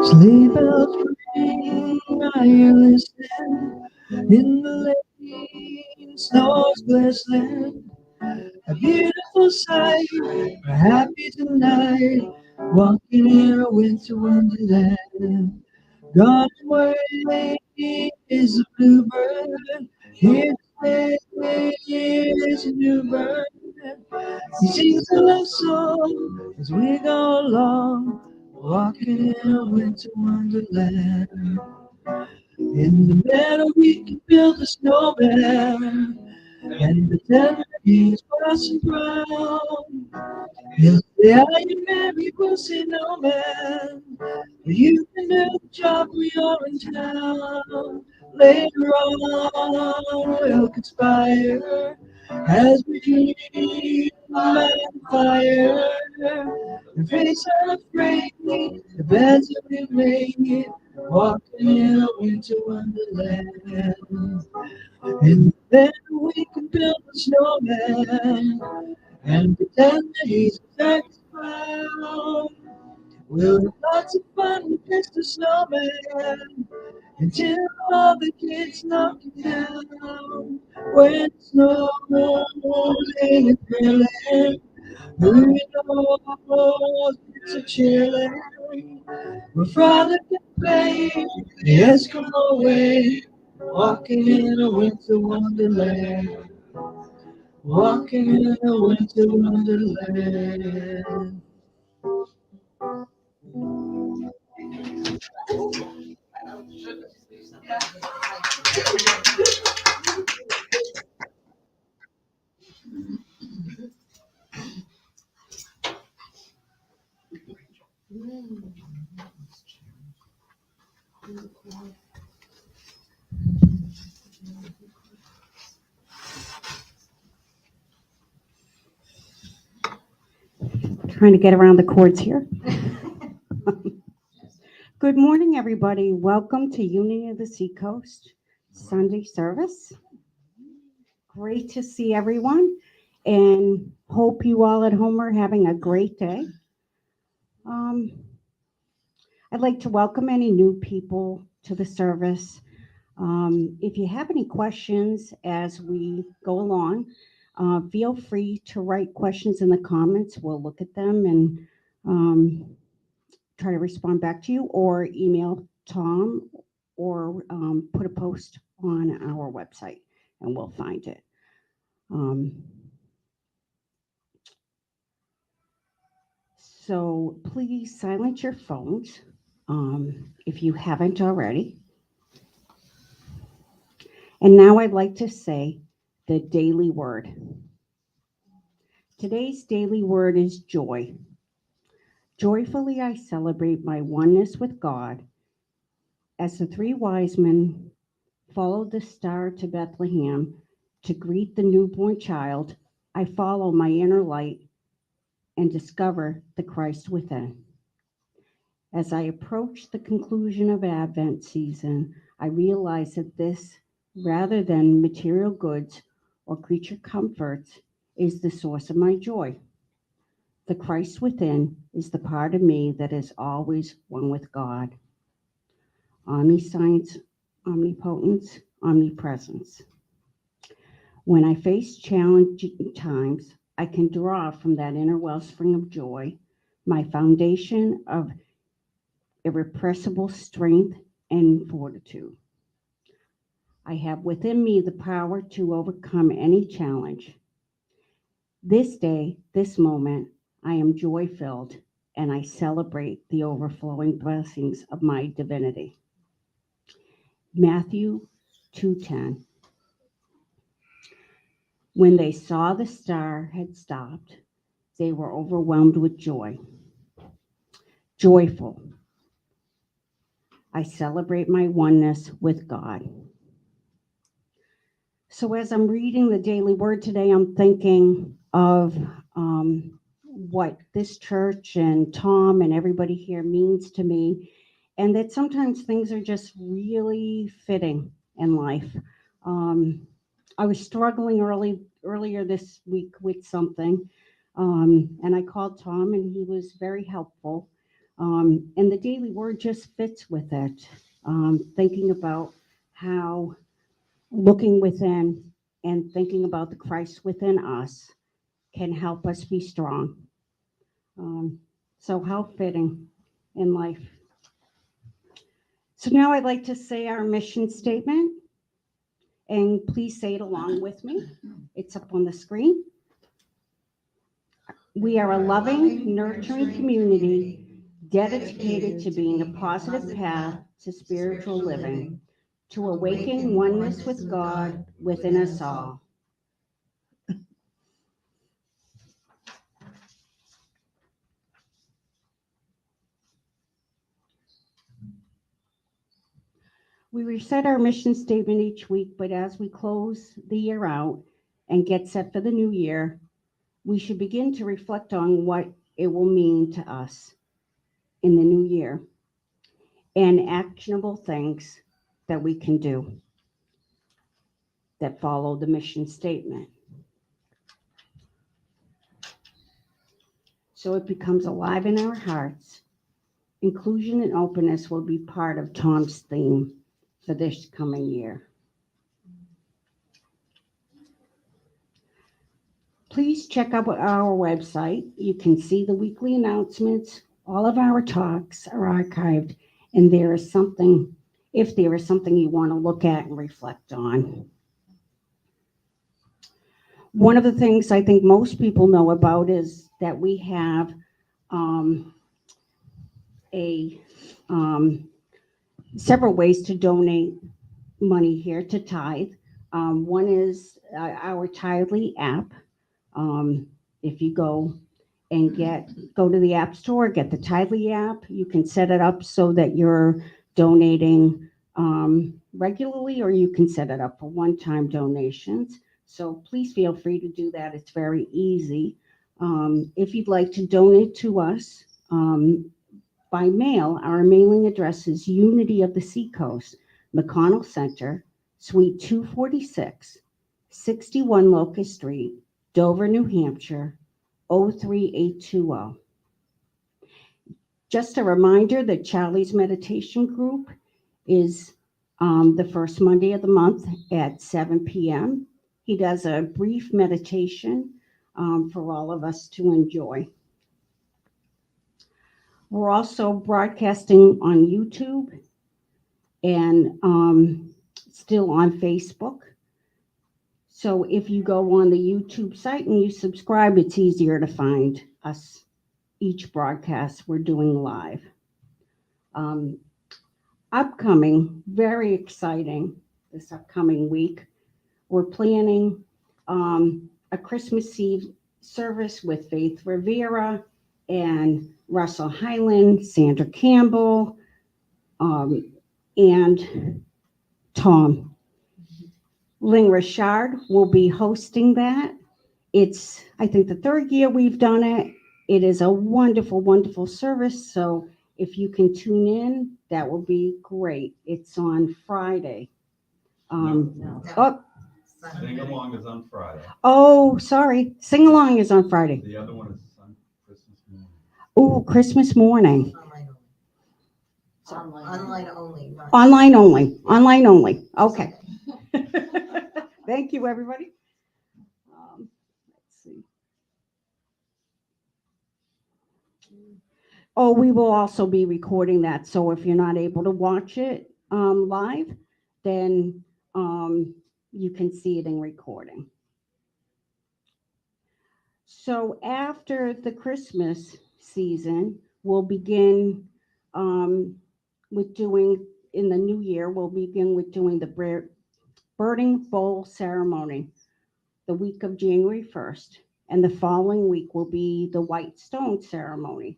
Sleigh bells ring, I listen in the lane, snow's glistening. A beautiful sight, we're happy tonight, walking in a winter wonderland. Gone away is a bluebird, here to stay is a new bird. He sings a love song as we go along, walking in a winter wonderland. In the meadow we can build a snowman and pretend that he's Parson Brown. He'll say, "Are you married?" We'll say, "No, man." But you can do the job when you're in town. Later on, we'll conspire as we dream by the fire. And face unafraid, the beds that we made, walking in a winter wonderland. And then we can build a snowman and pretend that he's a circus clown. We'll have lots of fun with Mr. Snowman until all the kids knock it down. When it snows in Berlin, who knows it's a chilling. My father can play the Eskimo way, walking in a winter wonderland. Walking in a winter wonderland. Trying to get around the cords here. Good morning, everybody. Welcome to Union of the Seacoast Sunday service. Great to see everyone, and hope you all at home are having a great day. Um, I'd like to welcome any new people to the service. If you have any questions as we go along, feel free to write questions in the comments. We'll look at them and try to respond back to you, or email Tom, or put a post on our website and we'll find it. So please silence your phones if you haven't already. And now I'd like to say the daily word. Today's daily word is joy. Joyfully I celebrate my oneness with God as the three wise men followed the star to Bethlehem to greet the newborn child. I follow my inner light and discover the Christ within. As I approach the conclusion of Advent season, I realize that this, rather than material goods or creature comforts, is the source of my joy. The Christ within is the part of me that is always one with God. Omniscience, omnipotence, omnipresence. When I face challenging times, I can draw from that inner wellspring of joy, my foundation of irrepressible strength and fortitude. I have within me the power to overcome any challenge. This day, this moment, I am joy-filled, and I celebrate the overflowing blessings of my divinity. Matthew 2:10. When they saw the star had stopped, they were overwhelmed with joy. Joyful. I celebrate my oneness with God. So as I'm reading the daily word today, I'm thinking of what this church and Tom and everybody here means to me, and that sometimes things are just really fitting in life. Um, I was struggling earlier this week with something, and I called Tom, and he was very helpful. And the daily word just fits with it. Thinking about how looking within and thinking about the Christ within us can help us be strong. Um, so, how fitting in life. So, now I'd like to say our mission statement, and please say it along with me. It's up on the screen. We are a loving, nurturing community dedicated to being a positive path to spiritual living, to awaken oneness with God within us all. We reset our mission statement each week, but as we close the year out and get set for the new year, we should begin to reflect on what it will mean to us in the new year and actionable things that we can do that follow the mission statement. So it becomes alive in our hearts. Inclusion and openness will be part of Tom's theme for this coming year. Please check out our website. You can see the weekly announcements. All of our talks are archived, and if there is something you want to look at and reflect on. One of the things I think most people know about is that we have um, a several ways to donate money here to Tithe. One is our Tithely app. Um, if you go to the app store, get the Tidely app. You can set it up so that you're donating regularly, or you can set it up for one-time donations. So please feel free to do that. It's very easy. If you'd like to donate to us by mail, our mailing address is Unity of the Seacoast, McConnell Center, Suite 246, 61 Locust Street, Dover, New Hampshire, 03820. Just a reminder that Charlie's meditation group is the first Monday of the month at 7 p.m. He does a brief meditation for all of us to enjoy. We're also broadcasting on YouTube and still on Facebook. So if you go on the YouTube site and you subscribe, it's easier to find us each broadcast we're doing live. Um, Upcoming, very exciting this upcoming week, we're planning a Christmas Eve service with Faith Rivera and Russell Hyland, Sandra Campbell, and Tom. Ling Richard will be hosting that. It's, I think, the third year we've done it. It is a wonderful, wonderful service. So if you can tune in, that will be great. It's on Friday. No. Oh, Sing along is on Friday. oh, sorry. Sing along is on Friday. The other one is on Christmas morning. Oh, Christmas morning. Online only. Online only. Online only. Okay. Thank you, everybody. Let's see. Oh, we will also be recording that. So if you're not able to watch it live, then you can see it in recording. So after the Christmas season, we'll begin with doing, in the new year, we'll begin with doing the burning bowl ceremony the week of January 1st. And the following week will be the white stone ceremony.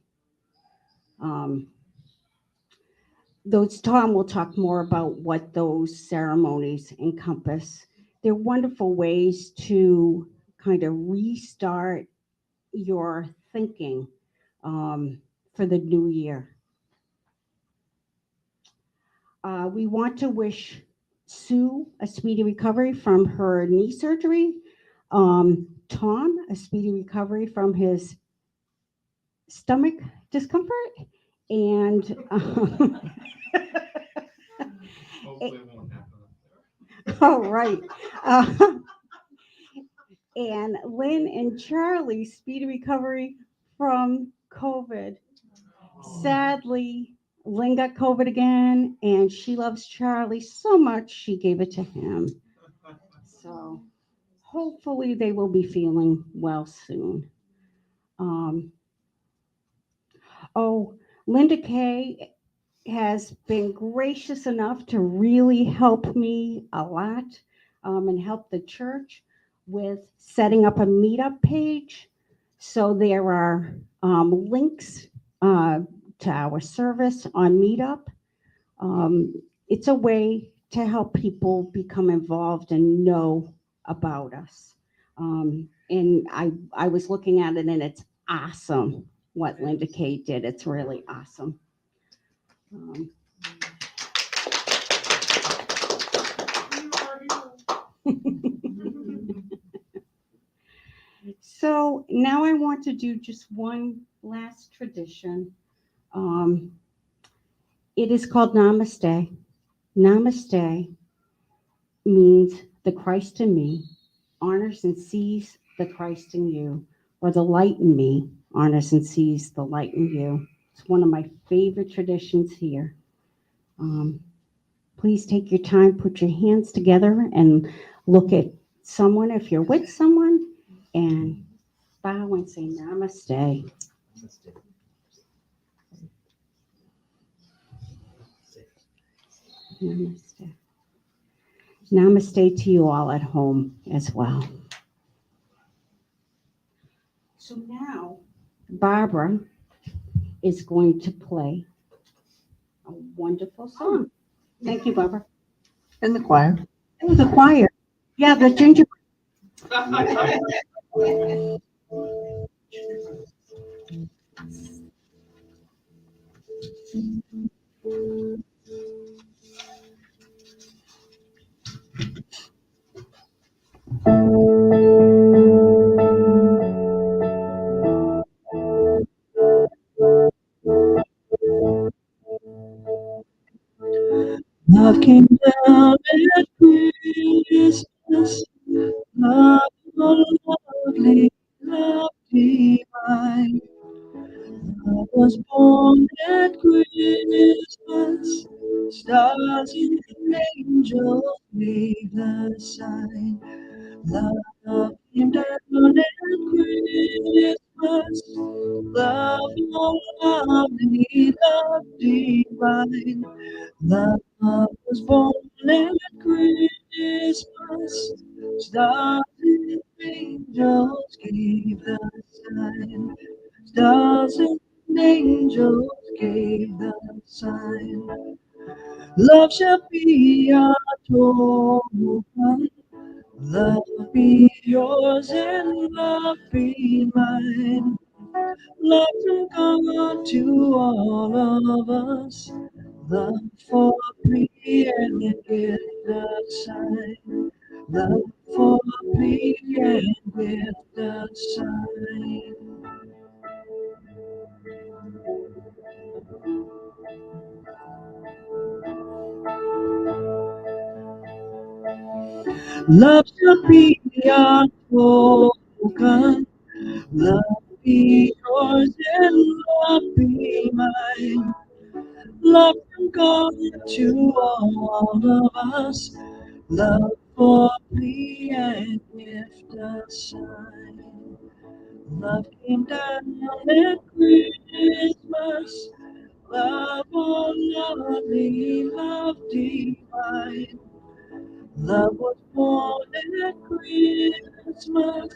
Tom will talk more about what those ceremonies encompass. they're wonderful ways to kind of restart your thinking for the new year. We want to wish Sue a speedy recovery from her knee surgery, Tom a speedy recovery from his stomach discomfort, and Hopefully it won't happen up oh, right. Uh, and Lynn and Charlie speedy recovery from COVID. Sadly, Lynn got COVID again, and she loves Charlie so much she gave it to him. there. So hopefully they will be feeling well soon. Um, oh, Linda Kay has been gracious enough to really help me a lot and help the church with setting up a meetup page. So there are links uh, to our service on Meetup. Um, it's a way to help people become involved and know about us. And I was looking at it and it's awesome what Linda Kay did. It's really awesome. Um, so now I want to do just one last tradition. Um, it is called Namaste. Namaste means the Christ in me honors and sees the Christ in you, or the light in me honors and sees the light in you. It's one of my favorite traditions here. Um, Please take your time, put your hands together, and look at someone if you're with someone, and bow and say namaste. Namaste. Namaste to you all at home as well. So now, Barbara is going to play a wonderful song. Thank you, Barbara. In the choir. Oh, the choir. Yeah, the ginger. Love came down at Christmas. Love, oh lovely, love divine. Love was born at Christmas. Stars and angels gave the sign. Love came down at Christmas. Love, oh lovely, love divine. Love was born at Christmas. Stars and angels gave the sign. Stars and angels gave the sign. Love shall be our token. Love be yours and love be mine. Love from God to all of us. Love for me and give the sign. Love for me and give the sign. Love shall be our token. Love be yours and love be mine. Love from God to all of us. Love for me and gift a sign. Love came down at Christmas. Love, oh lovely, love divine. Love was born at Christmas.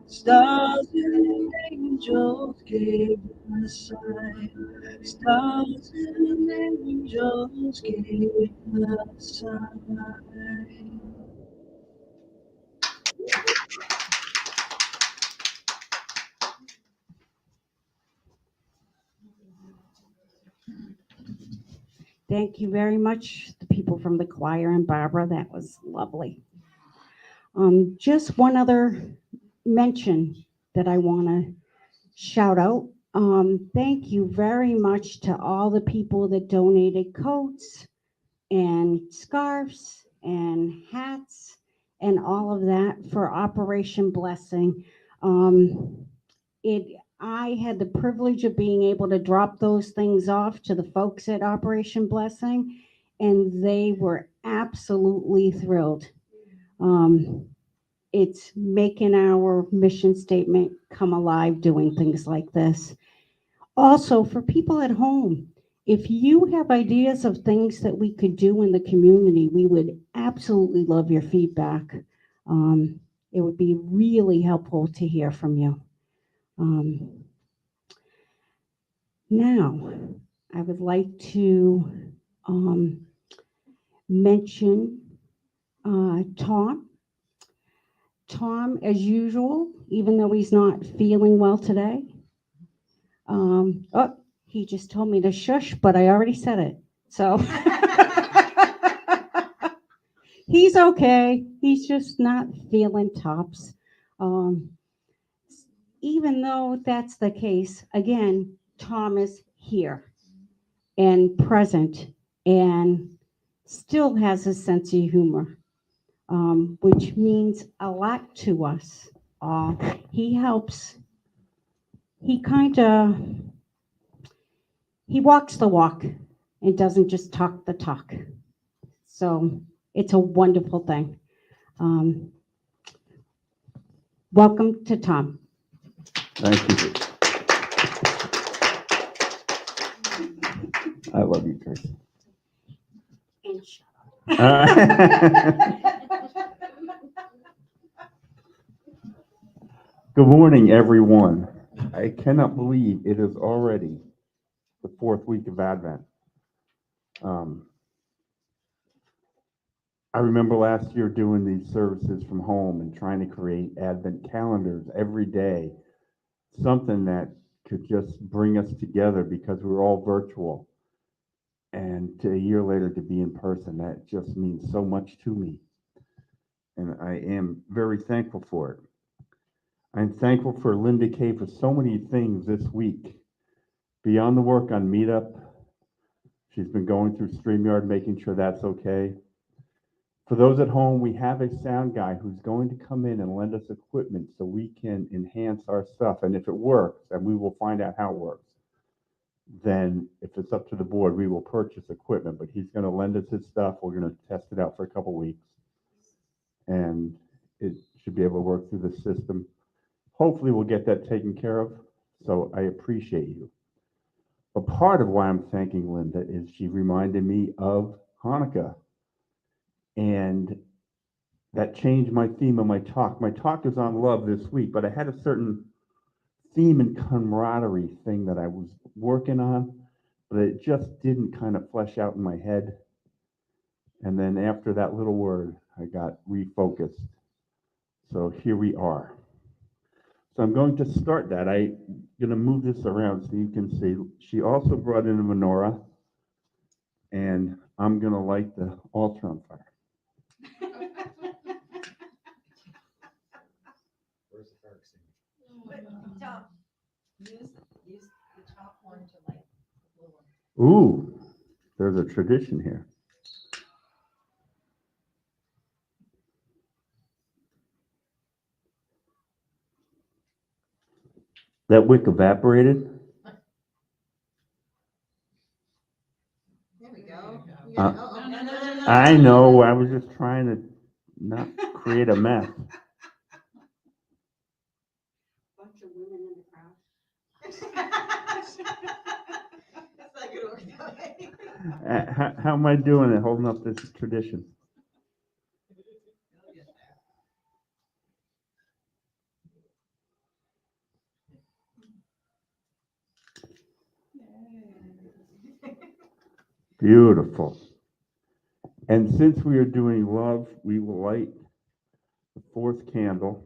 Stars and angels gave a sign. Stars and angels gave a sign. Thank you very much, the people from the choir and Barbara. That was lovely. Just one other mention that I want to shout out. Thank you very much to all the people that donated coats and scarves and hats and all of that for Operation Blessing. Um, I had the privilege of being able to drop those things off to the folks at Operation Blessing, and they were absolutely thrilled. Um, it's making our mission statement come alive doing things like this. Also, for people at home, if you have ideas of things that we could do in the community, we would absolutely love your feedback. Um, it would be really helpful to hear from you. Um, Now, I would like to um, mention Tom. Tom, as usual, even though he's not feeling well today. Oh, he just told me to shush, but I already said it. So he's okay. He's just not feeling tops. Um, Even though that's the case, again, Tom is here and present and still has a sense of humor, which means a lot to us all. He helps, he kind of, he walks the walk and doesn't just talk the talk. So it's a wonderful thing. Um, Welcome to Tom. Thank you. I love you, Tracy. And shut Good morning, everyone. I cannot believe it is already the fourth week of Advent. Um, I remember last year doing these services from home and trying to create Advent calendars every day, something that could just bring us together because we were all virtual. And a year later to be in person, that just means so much to me. And I am very thankful for it. I'm thankful for Linda Kay for so many things this week. Beyond the work on Meetup, she's been going through StreamYard, making sure that's okay. For those at home, we have a sound guy who's going to come in and lend us equipment so we can enhance our stuff. And if it works, and we will find out how it works, then if it's up to the board, we will purchase equipment. But he's going to lend us his stuff. We're going to test it out for a couple weeks. And it should be able to work through the system. Hopefully we'll get that taken care of. So I appreciate you. But part of why I'm thanking Linda is she reminded me of Hanukah. And that changed my theme of my talk. My talk is on love this week, but I had a certain theme and camaraderie thing that I was working on, but it just didn't kind of flesh out in my head. And then after that little word, I got refocused. So here we are. So I'm going to start that. I'm going to move this around so you can see. She also brought in a menorah, and I'm going to light the altar on fire. Where's the fire extinguisher? Use the top one to light the blue one. Ooh, there's a tradition here. That wick evaporated. There we go. Uh, No. I know, I was just trying to not create a mess. Bunch of women in the crowd. That's not gonna work that way. How am I doing at holding up this tradition? Beautiful. And since we are doing love, we will light the fourth candle.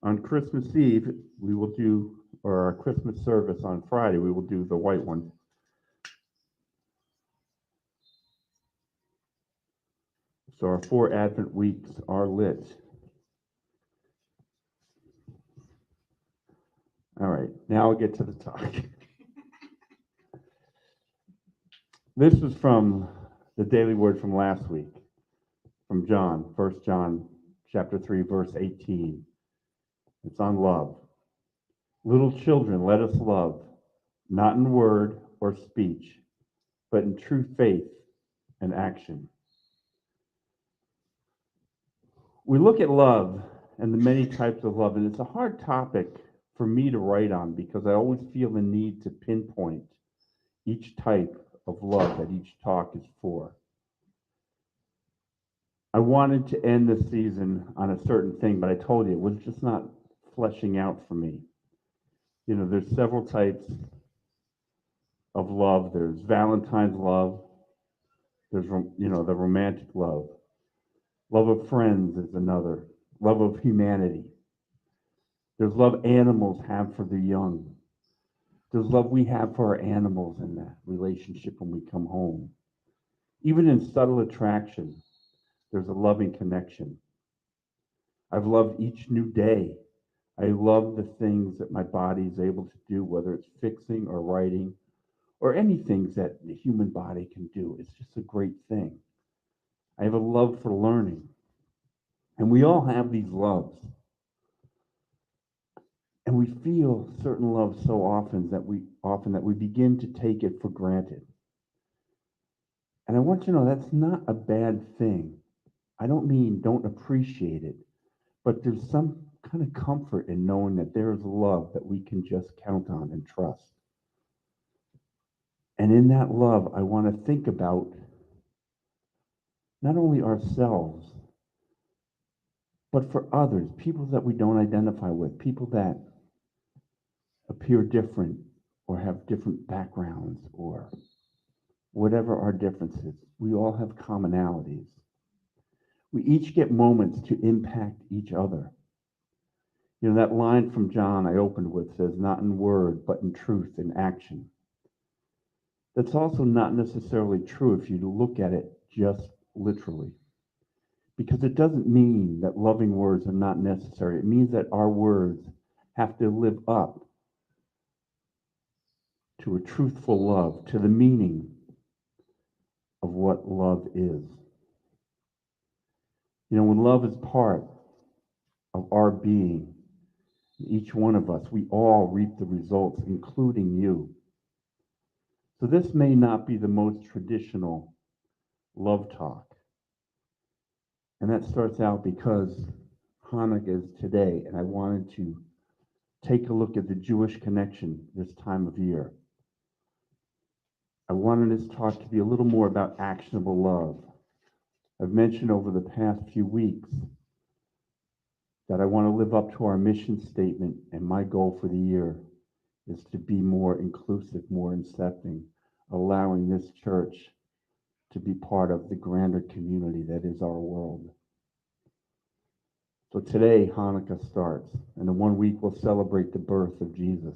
On Christmas Eve, we will do, or our Christmas service on Friday, we will do the white one. So our 4 Advent weeks are lit. All right, now I'll get to the talk. This is from the daily word from last week, from John, 1 John chapter 3, verse 18. It's on love. Little children, let us love, not in word or speech, but in true faith and action. We look at love and the many types of love, and it's a hard topic for me to write on because I always feel the need to pinpoint each type of love that each talk is for. I wanted to end this season on a certain thing, but I told you it was just not fleshing out for me. You know, there's several types of love. There's Valentine's love. There's, the romantic love. Love of friends is another. Love of humanity. There's love animals have for their young. There's love we have for our animals in that relationship when we come home. Even in subtle attraction, there's a loving connection. I've loved each new day. I love the things that my body is able to do, whether it's fixing or writing or any things that the human body can do. It's just a great thing. I have a love for learning. And we all have these loves. And we feel certain love so often that we begin to take it for granted. And I want you to know that's not a bad thing. I don't mean don't appreciate it, but there's some kind of comfort in knowing that there is love that we can just count on and trust. And in that love, I want to think about not only ourselves, but for others, people that we don't identify with, people that appear different or have different backgrounds or whatever our differences. We all have commonalities. We each get moments to impact each other. You know, that line from John I opened with says, not in word, but in truth and action. That's also not necessarily true if you look at it just literally. Because it doesn't mean that loving words are not necessary. It means that our words have to live up to a truthful love, to the meaning of what love is. You know, when love is part of our being, each one of us, we all reap the results, including you. So this may not be the most traditional love talk. And that starts out because Hanukah is today, and I wanted to take a look at the Jewish connection this time of year. I wanted this talk to be a little more about actionable love. I've mentioned over the past few weeks that I want to live up to our mission statement, and my goal for the year is to be more inclusive, more accepting, allowing this church to be part of the grander community that is our world. So today, Hanukkah starts, and in 1 week we'll celebrate the birth of Jesus.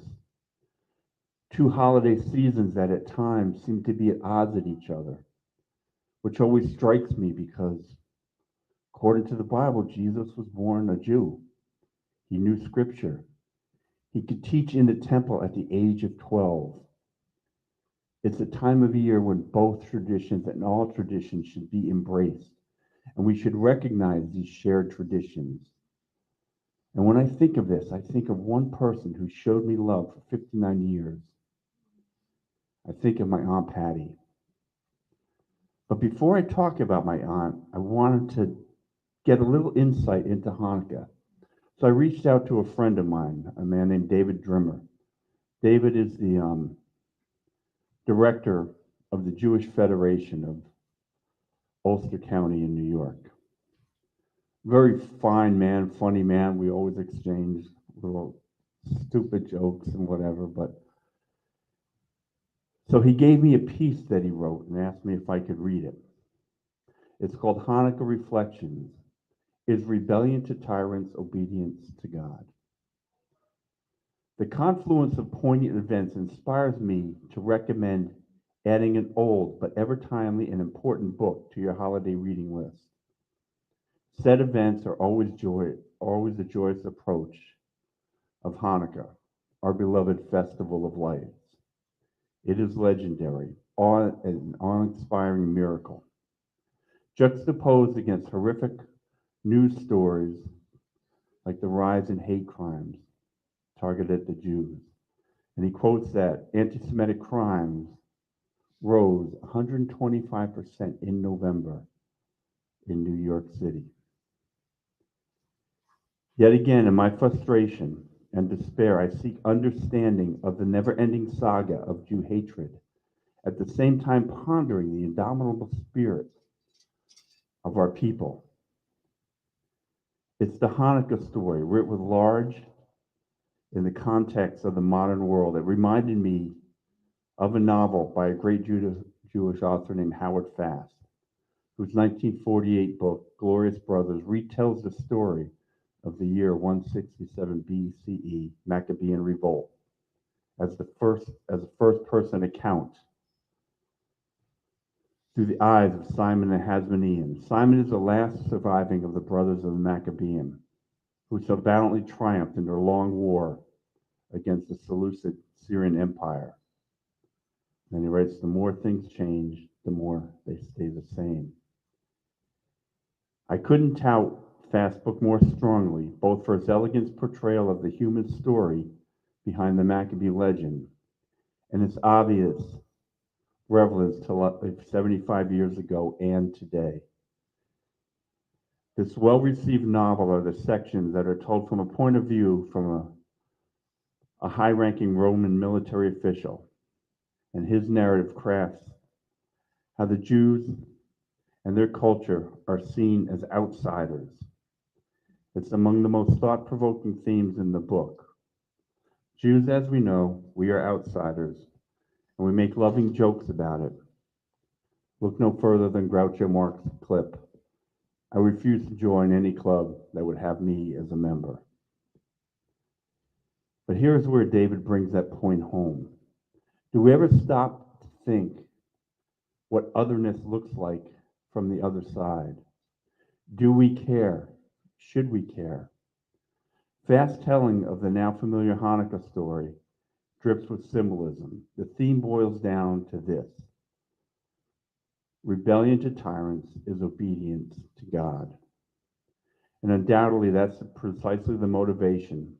2 holiday seasons that at times seem to be at odds at each other, which always strikes me because, according to the Bible, Jesus was born a Jew. He knew Scripture. He could teach in the temple at the age of 12. It's a time of year when both traditions and all traditions should be embraced, and we should recognize these shared traditions. And when I think of this, I think of one person who showed me love for 59 years. I think of my Aunt Patty. But before I talk about my aunt, I wanted to get a little insight into Hanukkah. So I reached out to a friend of mine, a man named David Drimmer. David is the director of the Jewish Federation of Ulster County in New York. Very fine man, funny man. We always exchange little stupid jokes and whatever. But so he gave me a piece that he wrote and asked me if I could read it. It's called Hanukkah Reflections. Is rebellion to tyrants obedience to God? The confluence of poignant events inspires me to recommend adding an old but ever timely and important book to your holiday reading list. Said events are always a joyous approach of Hanukkah, our beloved festival of lights. It is legendary, an awe-inspiring miracle, juxtaposed against horrific news stories like the rise in hate crimes targeted at the Jews. And he quotes that anti-Semitic crimes rose 125% in November in New York City. Yet again, in my frustration and despair, I seek understanding of the never-ending saga of Jew hatred, at the same time pondering the indomitable spirit of our people. It's the Hanukkah story, written large in the context of the modern world. It reminded me of a novel by a great Jewish author named Howard Fast, whose 1948 book, Glorious Brothers, retells the story of the year 167 BCE Maccabean revolt as a first-person account through the eyes of Simon the Hasmonean. Simon is the last surviving of the brothers of the Maccabean, who so valiantly triumphed in their long war against the Seleucid Syrian Empire. And he writes, the more things change, the more they stay the same. I couldn't tout Fast's book more strongly, both for its elegant portrayal of the human story behind the Maccabee legend and its obvious relevance to 75 years ago and today. This well-received novel are the sections that are told from a point of view from a high-ranking Roman military official, and his narrative crafts how the Jews and their culture are seen as outsiders. It's among the most thought-provoking themes in the book. Jews, as we know, we are outsiders, and we make loving jokes about it. Look no further than Groucho Marx's clip, I refuse to join any club that would have me as a member. But here's where David brings that point home. Do we ever stop to think what otherness looks like from the other side? Do we care? Should we care? Fast telling of the now familiar Hanukkah story drips with symbolism. The theme boils down to this. Rebellion to tyrants is obedience to God. And undoubtedly, that's precisely the motivation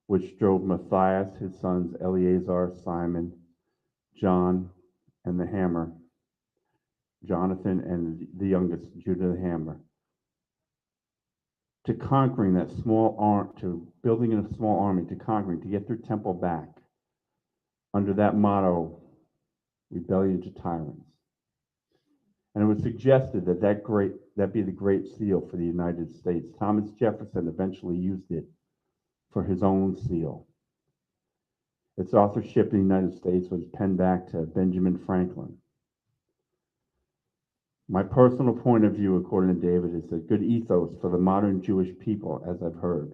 which drove Matthias, his sons Eleazar, Simon, John, and the Hammer, Jonathan, and the youngest, Judah the Hammer, to conquering that to building a small army, to conquering, to get their temple back, under that motto, rebellion to tyrants. And it was suggested that be the great seal for the United States. Thomas Jefferson eventually used it for his own seal. Its authorship in the United States was penned back to Benjamin Franklin. My personal point of view, according to David, is a good ethos for the modern Jewish people, as I've heard.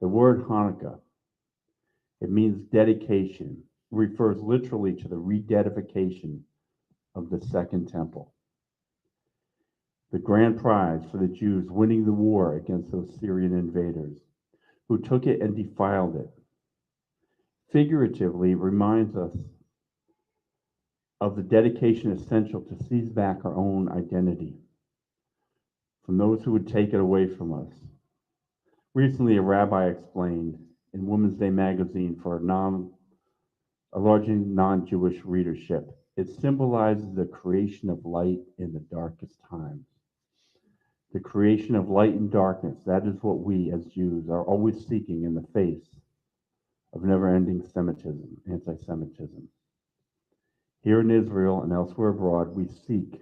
The word Hanukkah, it means dedication, refers literally to the rededication of the Second Temple. The grand prize for the Jews winning the war against those Syrian invaders who took it and defiled it. Figuratively, it reminds us of the dedication essential to seize back our own identity from those who would take it away from us. Recently, a rabbi explained in Women's Day magazine for a largely non-Jewish readership, it symbolizes the creation of light in the darkest times. The creation of light and darkness, that is what we as Jews are always seeking in the face of never-ending anti-Semitism. Here in Israel and elsewhere abroad, we seek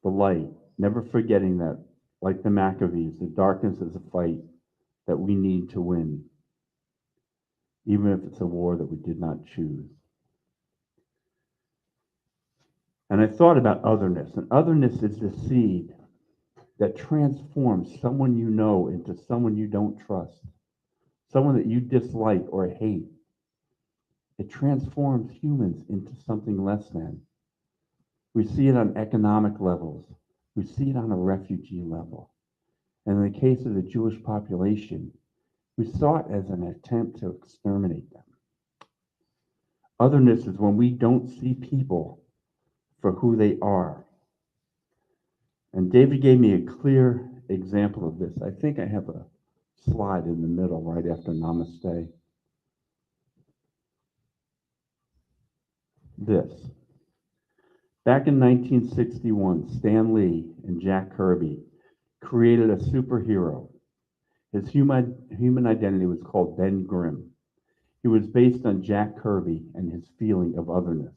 the light, never forgetting that, like the Maccabees, the darkness is a fight that we need to win, even if it's a war that we did not choose. And I thought about otherness, and otherness is the seed that transforms someone you know into someone you don't trust, someone that you dislike or hate. It transforms humans into something less than. We see it on economic levels. We see it on a refugee level. And in the case of the Jewish population, we saw it as an attempt to exterminate them. Otherness is when we don't see people for who they are. And David gave me a clear example of this. I think I have a slide in the middle right after Namaste. This. Back in 1961, Stan Lee and Jack Kirby created a superhero. His human identity was called Ben Grimm. He was based on Jack Kirby and his feeling of otherness.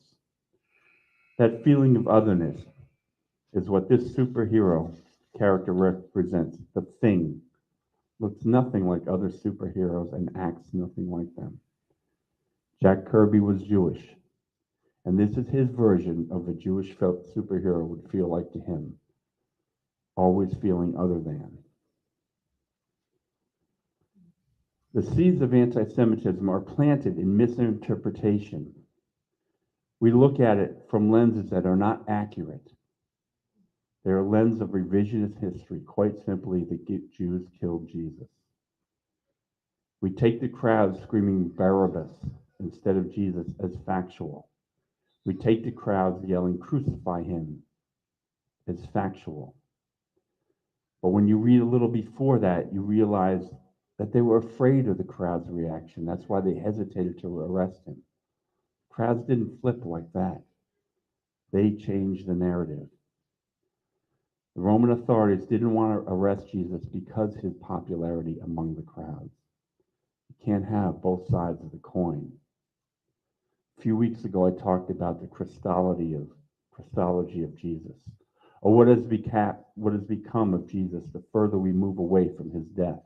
That feeling of otherness is what this superhero character represents. The Thing looks nothing like other superheroes and acts nothing like them. Jack Kirby was Jewish, and this is his version of a Jewish superhero would feel like to him, always feeling other than. The seeds of anti-Semitism are planted in misinterpretation. We look at it from lenses that are not accurate. They're a lens of revisionist history, quite simply, the Jews killed Jesus. We take the crowd screaming Barabbas instead of Jesus as factual. We take the crowds yelling, crucify him, as factual. But when you read a little before that, you realize that they were afraid of the crowd's reaction. That's why they hesitated to arrest him. Crowds didn't flip like that. They changed the narrative. The Roman authorities didn't want to arrest Jesus because of his popularity among the crowds. You can't have both sides of the coin. A few weeks ago, I talked about the Christology of Jesus, or what has become of Jesus the further we move away from his death.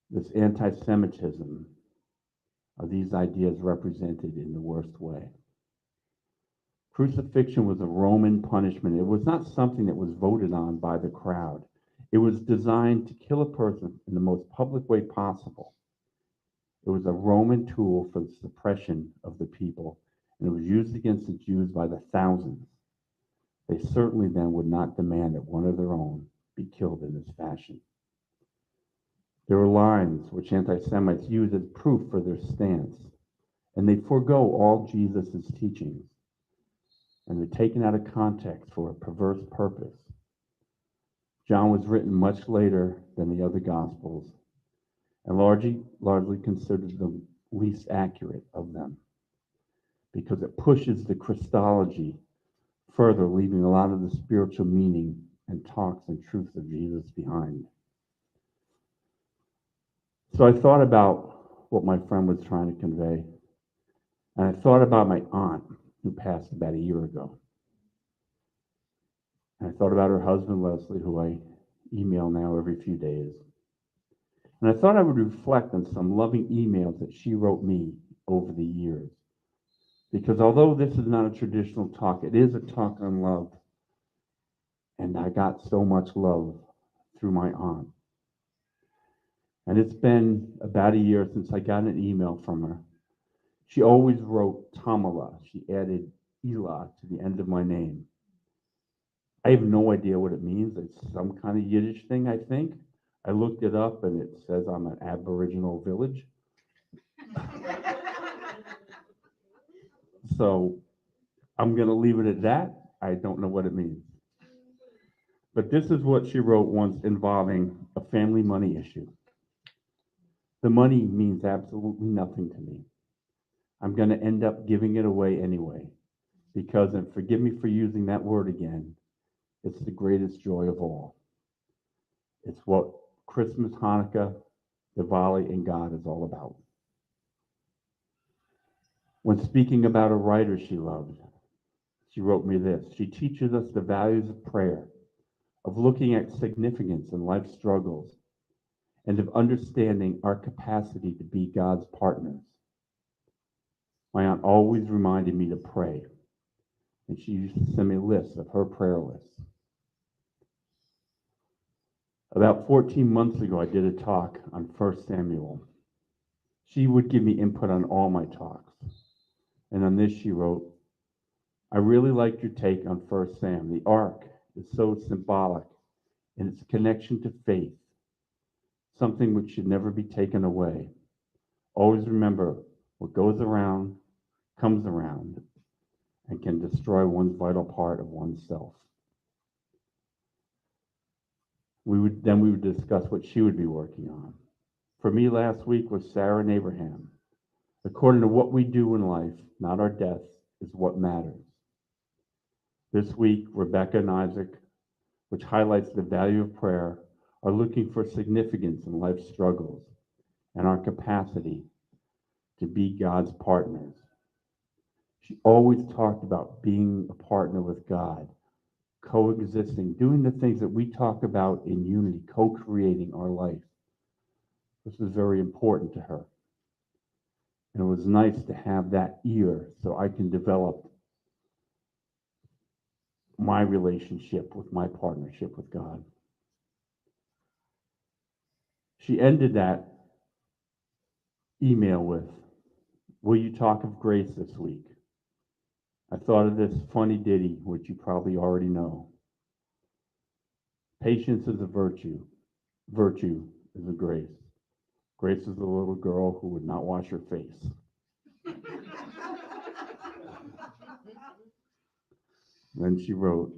This anti-Semitism are these ideas represented in the worst way. Crucifixion was a Roman punishment. It was not something that was voted on by the crowd. It was designed to kill a person in the most public way possible. It was a Roman tool for the suppression of the people, and it was used against the Jews by the thousands. They certainly then would not demand that one of their own be killed in this fashion. There were lines which anti-Semites used as proof for their stance, and they forego all Jesus' teachings, and they're taken out of context for a perverse purpose. John was written much later than the other Gospels, and largely considered the least accurate of them, because it pushes the Christology further, leaving a lot of the spiritual meaning and talks and truth of Jesus behind. So I thought about what my friend was trying to convey, and I thought about my aunt who passed about a year ago. And I thought about her husband, Leslie, who I email now every few days. And I thought I would reflect on some loving emails that she wrote me over the years. Because although this is not a traditional talk, it is a talk on love. And I got so much love through my aunt. And it's been about a year since I got an email from her. She always wrote Tamala. She added Elah to the end of my name. I have no idea what it means. It's some kind of Yiddish thing, I think. I looked it up and it says I'm an Aboriginal village. So I'm going to leave it at that. I don't know what it means. But this is what she wrote once involving a family money issue. The money means absolutely nothing to me. I'm going to end up giving it away anyway, because, and forgive me for using that word again, it's the greatest joy of all. It's what Christmas, Hanukkah, Diwali, and God is all about. When speaking about a writer she loved, she wrote me this. She teaches us the values of prayer, of looking at significance in life's struggles, and of understanding our capacity to be God's partners. My aunt always reminded me to pray, and she used to send me a list of her prayer lists. About 14 months ago, I did a talk on 1 Samuel. She would give me input on all my talks. And on this, she wrote, I really liked your take on First Sam. The ark is so symbolic in its connection to faith, something which should never be taken away. Always remember what goes around comes around and can destroy one's vital part of oneself. We would discuss what she would be working on. For me last week was Sarah and Abraham. According to what we do in life, not our deaths, is what matters. This week, Rebecca and Isaac, which highlights the value of prayer, are looking for significance in life's struggles and our capacity to be God's partners. She always talked about being a partner with God, coexisting, doing the things that we talk about in unity, co-creating our life. This was very important to her. And it was nice to have that ear so I can develop my relationship with my partnership with God. She ended that email with, "Will you talk of grace this week?" I thought of this funny ditty, which you probably already know. Patience is a virtue. Virtue is a grace. Grace is a little girl who would not wash her face. Then she wrote,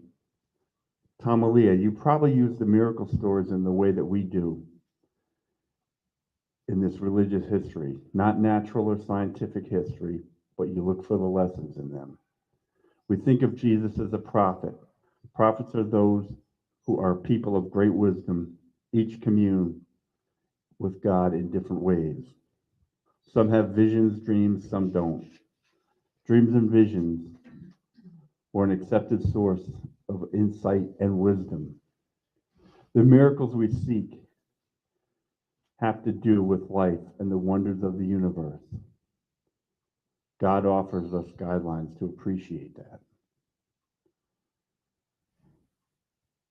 "Tamalia, you probably use the miracle stories in the way that we do in this religious history, not natural or scientific history, but you look for the lessons in them. We think of Jesus as a prophet. Prophets are those who are people of great wisdom, each commune with God in different ways. Some have visions, dreams, some don't. Dreams and visions were an accepted source of insight and wisdom. The miracles we seek have to do with life and the wonders of the universe. God offers us guidelines to appreciate that.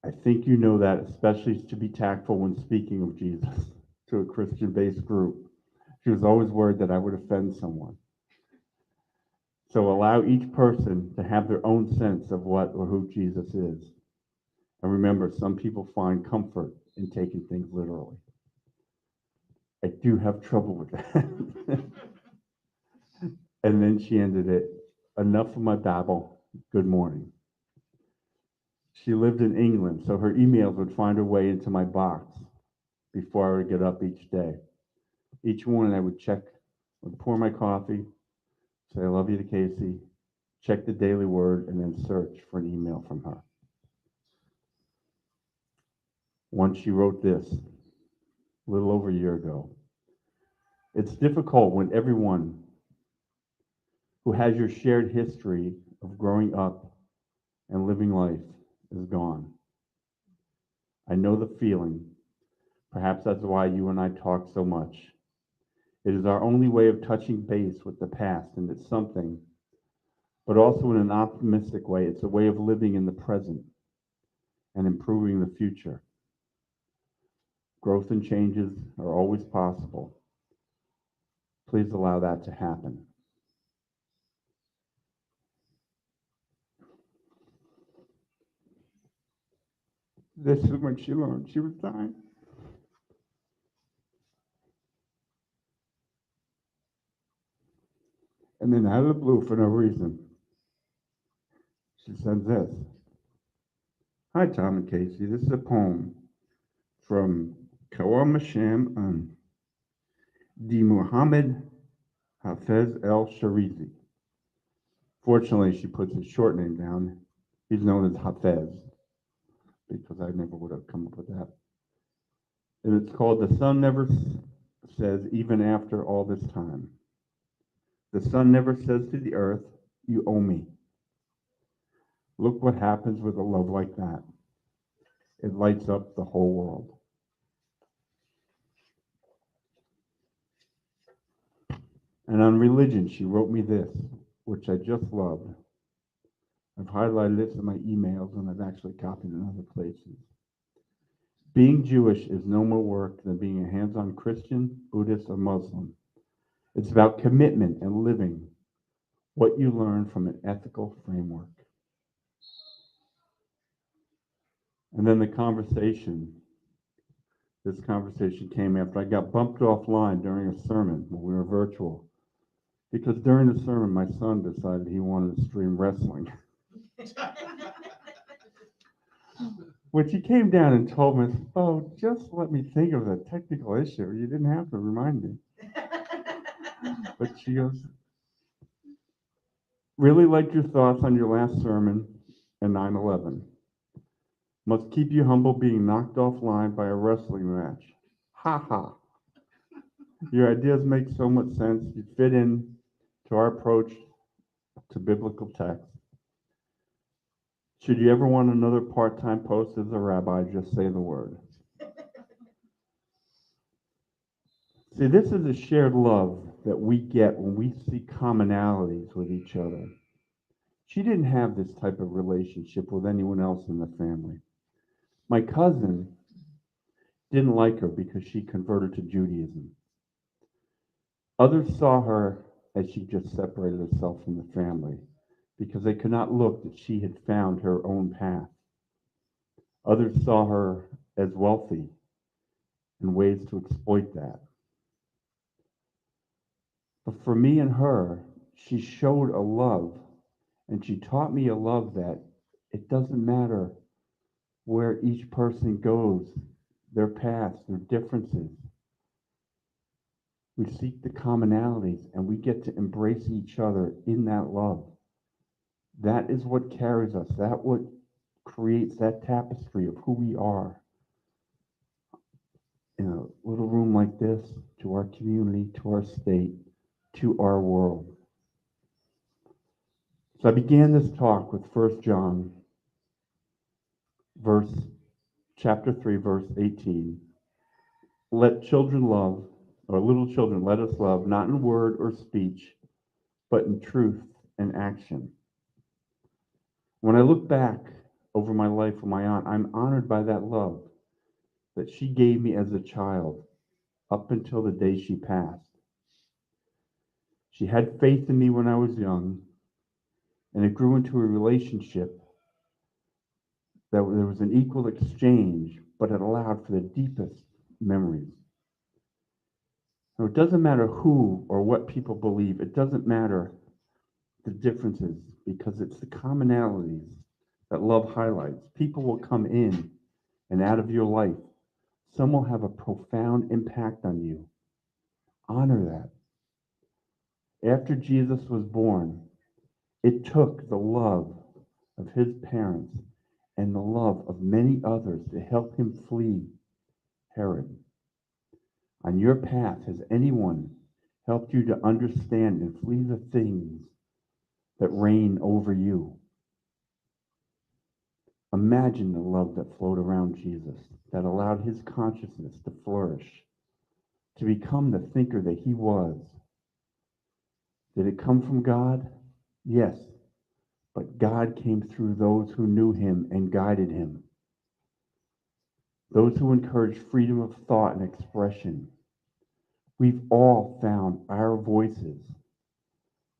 I think you know that, especially to be tactful when speaking of Jesus to a Christian-based group. She was always worried that I would offend someone. So allow each person to have their own sense of what or who Jesus is. And remember, some people find comfort in taking things literally. I do have trouble with that. And then she ended it, "Enough of my babble. Good morning." She lived in England, so her emails would find her way into my box before I would get up each day. Each morning I would pour my coffee, say I love you to Casey, check the Daily Word, and then search for an email from her. Once she wrote this, a little over a year ago. It's difficult when everyone who has your shared history of growing up and living life is gone. I know the feeling. Perhaps that's why you and I talk so much. It is our only way of touching base with the past, and it's something, but also in an optimistic way. It's a way of living in the present and improving the future. Growth and changes are always possible. Please allow that to happen. This is when she learned she was dying. And then out of the blue, for no reason, she sends this. "Hi, Tom and Casey. This is a poem from Kawam Hashem di Muhammad Hafez El Sharizi." Fortunately, she puts his short name down. He's known as Hafez, because I never would have come up with that. And it's called "The Sun Never Says Even After All This Time." The sun never says to the earth, "You owe me." Look what happens with a love like that. It lights up the whole world. And on religion, she wrote me this, which I just loved. I've highlighted this in my emails, and I've actually copied it in other places. "Being Jewish is no more work than being a hands-on Christian, Buddhist, or Muslim. It's about commitment and living what you learn from an ethical framework." And then this conversation came after I got bumped offline during a sermon when we were virtual. Because during the sermon, my son decided he wanted to stream wrestling, which he came down and told me, "Oh, just let me think of the technical issue. You didn't have to remind me." But she goes, "Really liked your thoughts on your last sermon and 9/11. Must keep you humble being knocked offline by a wrestling match. Ha ha. Your ideas make so much sense. You fit in to our approach to biblical text. Should you ever want another part-time post as a rabbi, just say the word." See, this is a shared love that we get when we see commonalities with each other. She didn't have this type of relationship with anyone else in the family. My cousin didn't like her because she converted to Judaism. Others saw her as she just separated herself from the family because they could not look that she had found her own path. Others saw her as wealthy and ways to exploit that. But for me and her, she showed a love, and she taught me a love that it doesn't matter where each person goes, their paths, their differences. We seek the commonalities and we get to embrace each other in that love. That is what carries us. That what creates that tapestry of who we are in a little room like this, to our community, to our state, to our world. So I began this talk with 1 John verse chapter 3 verse 18. Let children love, or little children, let us love, not in word or speech, but in truth and action. When I look back over my life with my aunt, I'm honored by that love that she gave me as a child up until the day she passed. She had faith in me when I was young, and it grew into a relationship that there was an equal exchange, but it allowed for the deepest memories. Now, it doesn't matter who or what people believe. It doesn't matter the differences, because it's the commonalities that love highlights. People will come in and out of your life. Some will have a profound impact on you. Honor that. After Jesus was born, it took the love of his parents and the love of many others to help him flee Herod. On your path, has anyone helped you to understand and flee the things that reign over you? Imagine the love that flowed around Jesus, that allowed his consciousness to flourish, to become the thinker that he was. Did it come from God? Yes, but God came through those who knew him and guided him, those who encouraged freedom of thought and expression. We've all found our voices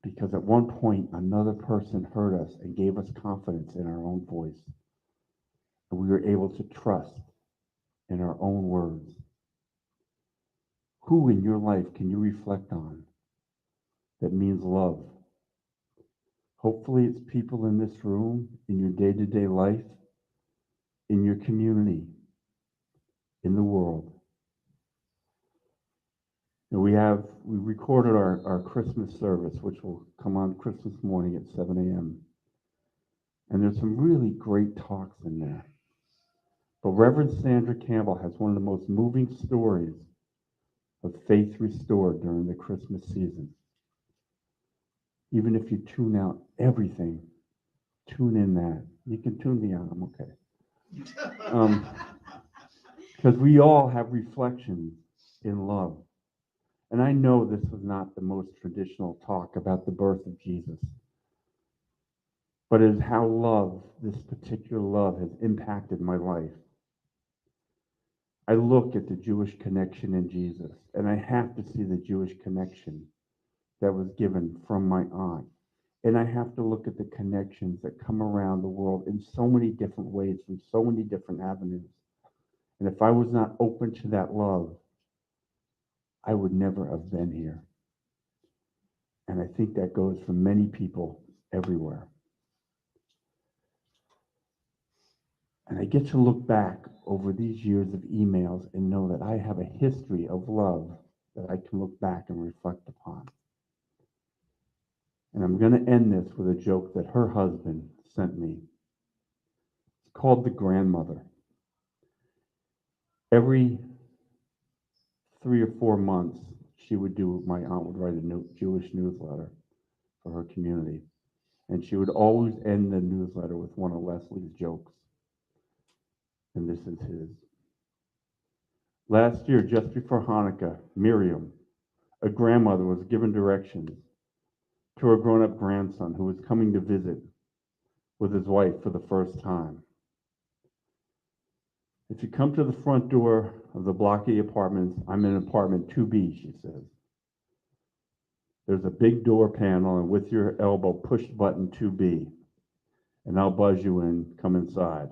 because at one point another person heard us and gave us confidence in our own voice, and we were able to trust in our own words. Who in your life can you reflect on that means love? Hopefully it's people in this room, in your day-to-day life, in your community, in the world. And we recorded our Christmas service, which will come on Christmas morning at 7 a.m. And there's some really great talks in there. But Reverend Sandra Campbell has one of the most moving stories of faith restored during the Christmas season. Even if you tune out everything, tune in that. You can tune me out, I'm okay. Because we all have reflections in love. And I know this was not the most traditional talk about the birth of Jesus, but it is how love, this particular love, has impacted my life. I look at the Jewish connection in Jesus, and I have to see the Jewish connection that was given from my aunt And I have to look at the connections that come around the world in so many different ways, from so many different avenues. And if I was not open to that love, I would never have been here. And I think that goes for many people everywhere. And I get to look back over these years of emails and know that I have a history of love that I can look back and reflect upon. And I'm going to end this with a joke that her husband sent me. It's called The Grandmother. Every 3 or 4 months, my aunt would write a new Jewish newsletter for her community. And she would always end the newsletter with one of Leslie's jokes. And this is his. Last year, just before Hanukah, Miriam, a grandmother, was given directions to her grown-up grandson who was coming to visit with his wife for the first time. If you come to the front door of the blocky apartments, I'm in apartment 2B, she says. There's a big door panel, and with your elbow, push button 2B, and I'll buzz you in, come inside.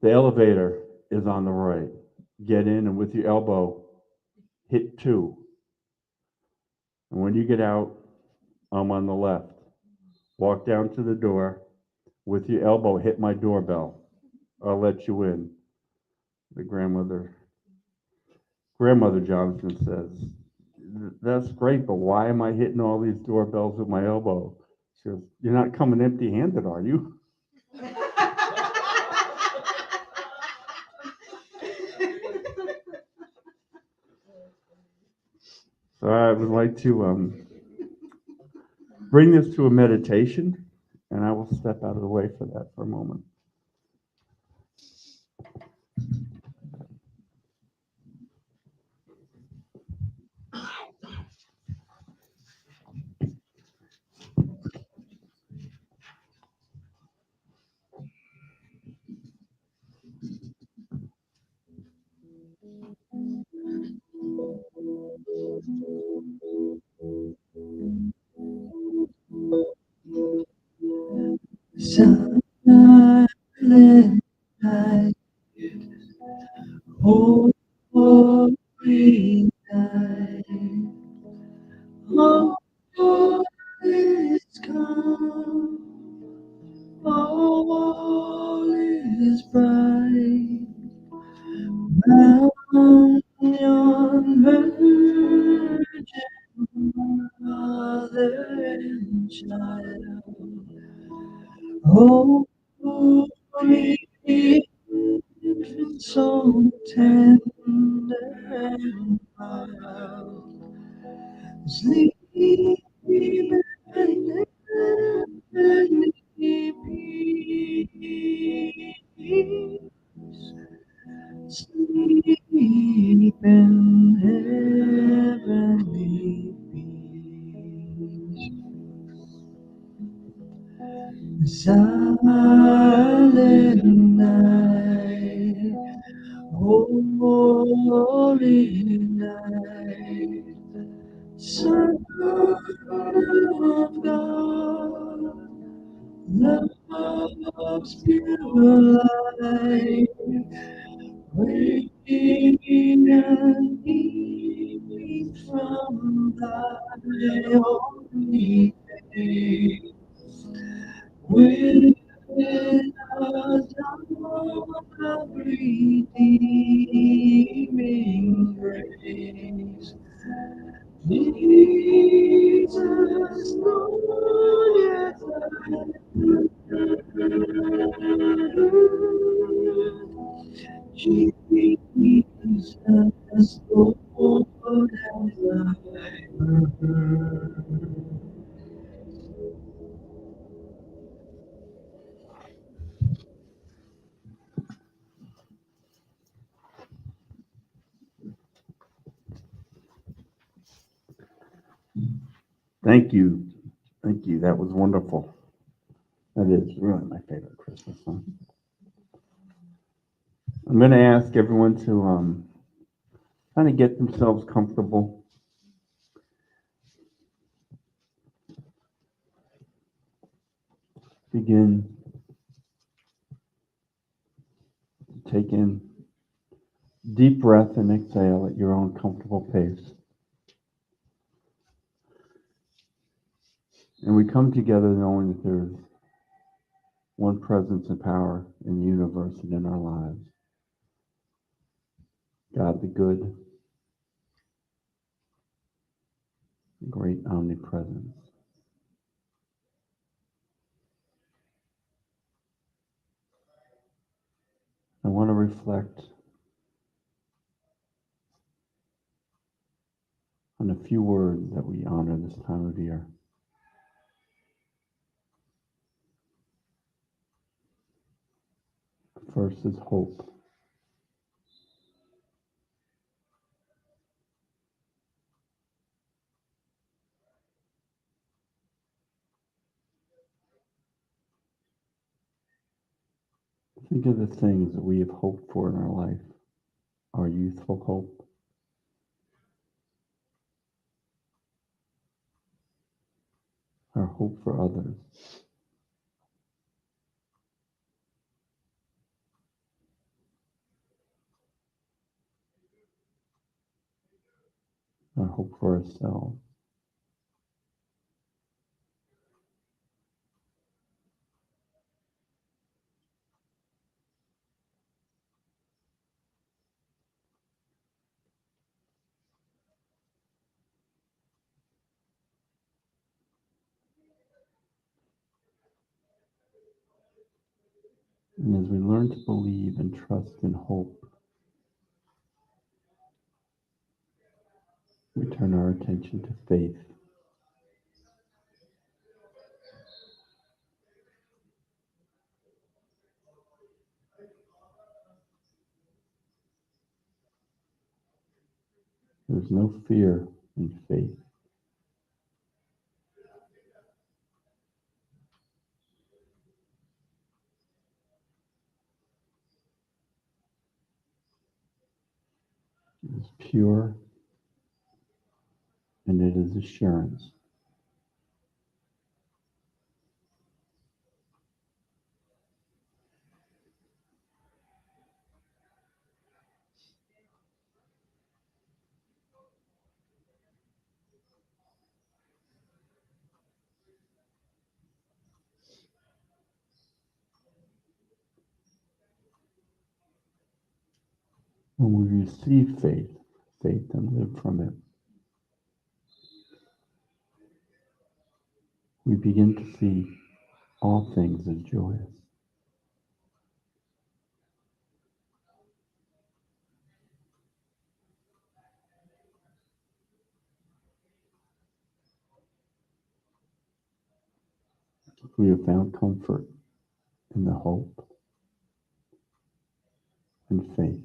The elevator is on the right. Get in, and with your elbow, hit 2. And when you get out, I'm on the left. Walk down to the door. With your elbow, hit my doorbell. I'll let you in. The grandmother Johnson says, that's great, but why am I hitting all these doorbells with my elbow? She goes, you're not coming empty-handed, are you? So I would like to bring this to a meditation, and I will step out of the way for that for a moment. Silent night, holy night, all is calm, all is bright. Round yon virgin mother and child, holy infant, so tender and mild, sleep in heavenly peace. Sleep in heavenly peace. Silent night, holy night, Son of God, love's pure light, waiting and keeping from thy holy face. With a dawn of redeeming grace, Jesus, Lord, as Jesus, Lord, as Thank you. Thank you. That was wonderful. That is really my favorite Christmas song. I'm going to ask everyone to kind of get themselves comfortable. begin to take in deep breath and exhale at your own comfortable pace. And we come together knowing that there's one presence and power in the universe and in our lives. God the good, the great omnipresence. I want to reflect on a few words that we honor this time of year. First is hope. Think of the things that we have hoped for in our life. Our youthful hope, our hope for others, our hope for ourselves. And as we learn to believe and trust and hope, we turn our attention to faith. There's no fear in faith. It is pure and it is assurance. When we receive faith and live from it, we begin to see all things as joyous. We have found comfort in the hope and faith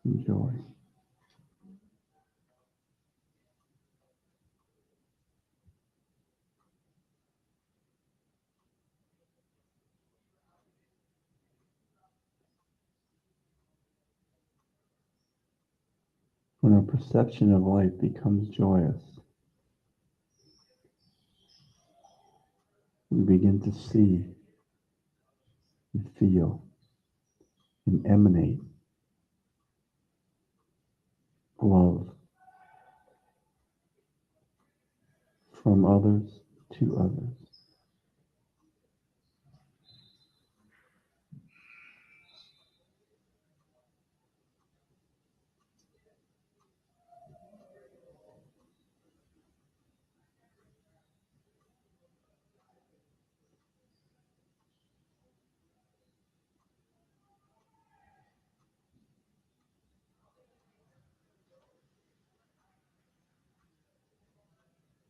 and joy. When our perception of life becomes joyous, we begin to see and feel and emanate love from others to others.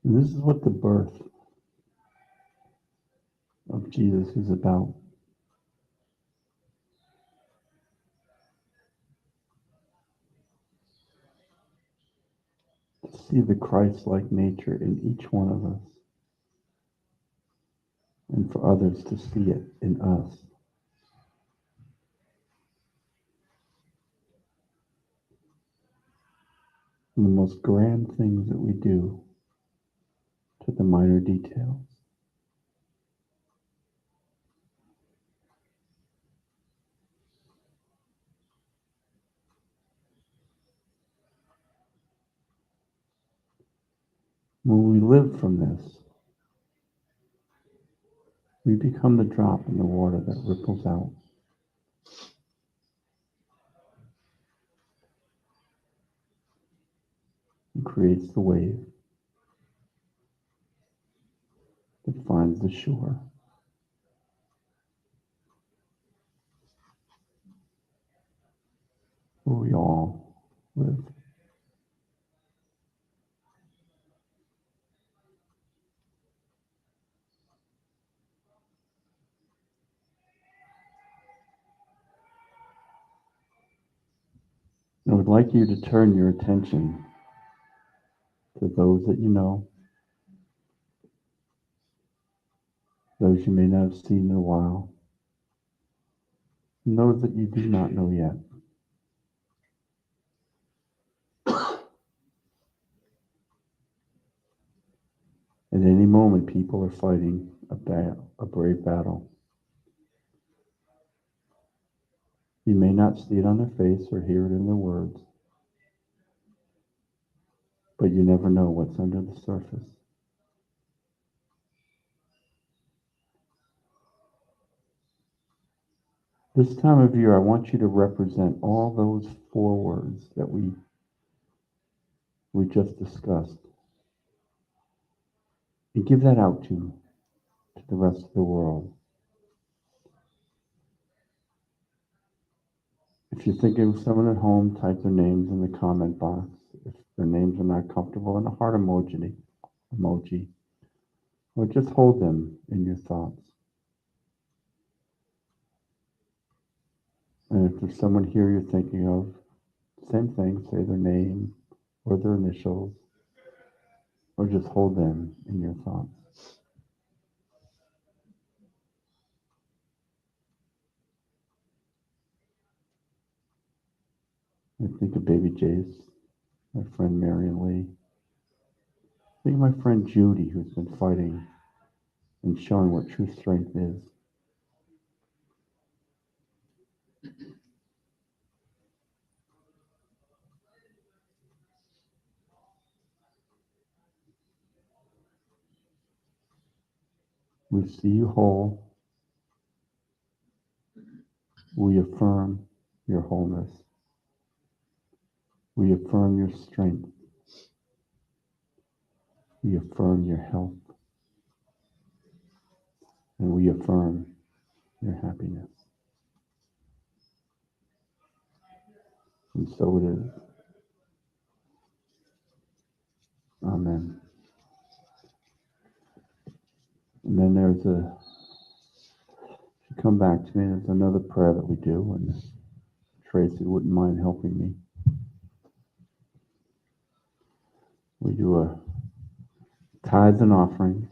And this is what the birth of Jesus is about. To see the Christ-like nature in each one of us, and for others to see it in us. And the most grand things that we do to at the minor details. When we live from this, we become the drop in the water that ripples out and creates the wave that finds the shore where we all live. I would like you to turn your attention to those that you know, those you may not have seen in a while, and those that you do not know yet. At any moment, people are fighting a brave battle. You may not see it on their face or hear it in their words, but you never know what's under the surface. This time of year, I want you to represent all those four words that we just discussed and give that out to the rest of the world. If you're thinking of someone at home, type their names in the comment box. If their names are not comfortable, in a heart emoji, or just hold them in your thoughts. And if there's someone here you're thinking of, same thing, say their name or their initials, or just hold them in your thoughts. I think of baby Jace, my friend Marion Lee. Think of my friend Judy, who's been fighting and showing what true strength is. We see you whole. We affirm your wholeness. We affirm your strength. We affirm your health. And we affirm your happiness. And so it is. Amen. And then if you come back to me, there's another prayer that we do, and Tracy wouldn't mind helping me. We do a tithes and offerings.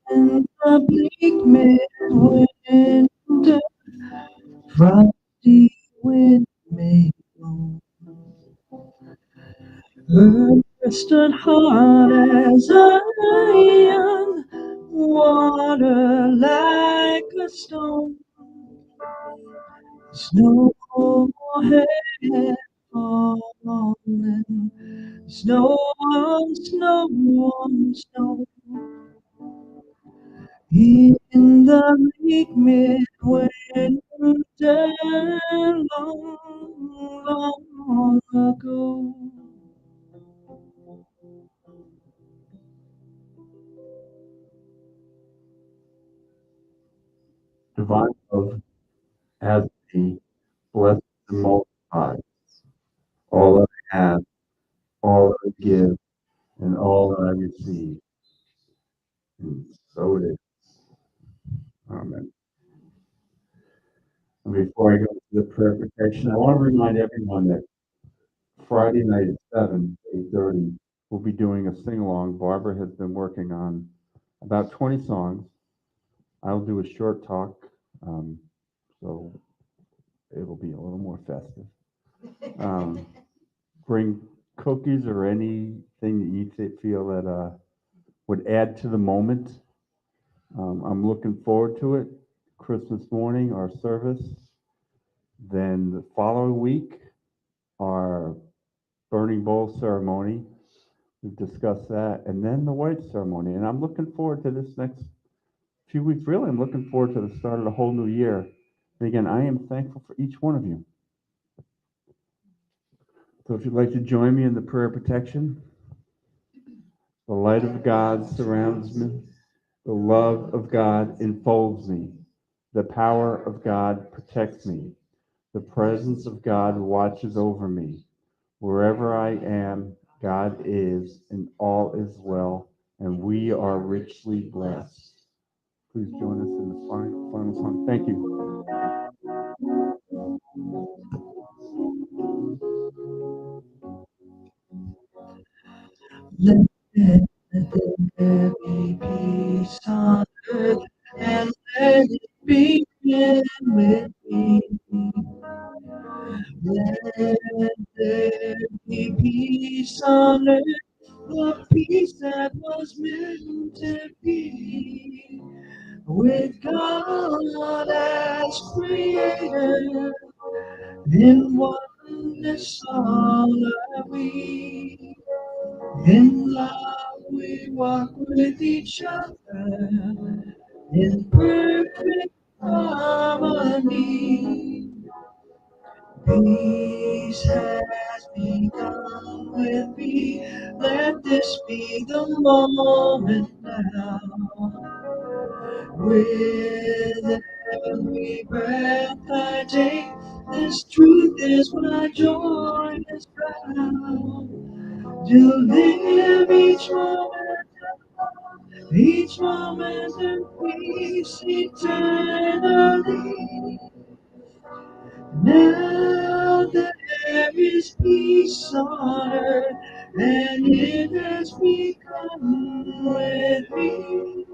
In the bleak midwinter, frosty wind may blow. Earth stood hard as iron, water like a stone. Snow had fallen, snow on snow on snow. In the bleak midwinter, long, long ago. Divine love has me blessed and multiplied. All that I have, all that I give, and all that I receive. And so it is. Amen. And before I go to the prayer protection, I want to remind everyone that Friday night at 7, 8:30, we'll be doing a sing along. Barbara has been working on about 20 songs. I'll do a short talk, so it'll be a little more festive. Um, Bring cookies or anything that you feel that would add to the moment. I'm looking forward to it. Christmas morning, our service. Then the following week, our burning bowl ceremony. We've discussed that. And then the white ceremony. And I'm looking forward to this next few weeks. Really, I'm looking forward to the start of the whole new year. And again, I am thankful for each one of you. So if you'd like to join me in the prayer of protection, the light of God surrounds me. The love of God enfolds me. The power of God protects me. The presence of God watches over me. Wherever I am, God is, and all is well, and we are richly blessed. Please join us in the final song. Thank you. Let there be peace on earth, and let it begin with me. Let there be peace on earth, the peace that was meant to be. With God as creator, in oneness all are we. In love we walk with each other, in perfect harmony. Peace has begun with me. Let this be the moment now. With every breath I take, this truth is my joy is found. To live each moment in peace eternally. Now there is peace on earth, and it has become with me.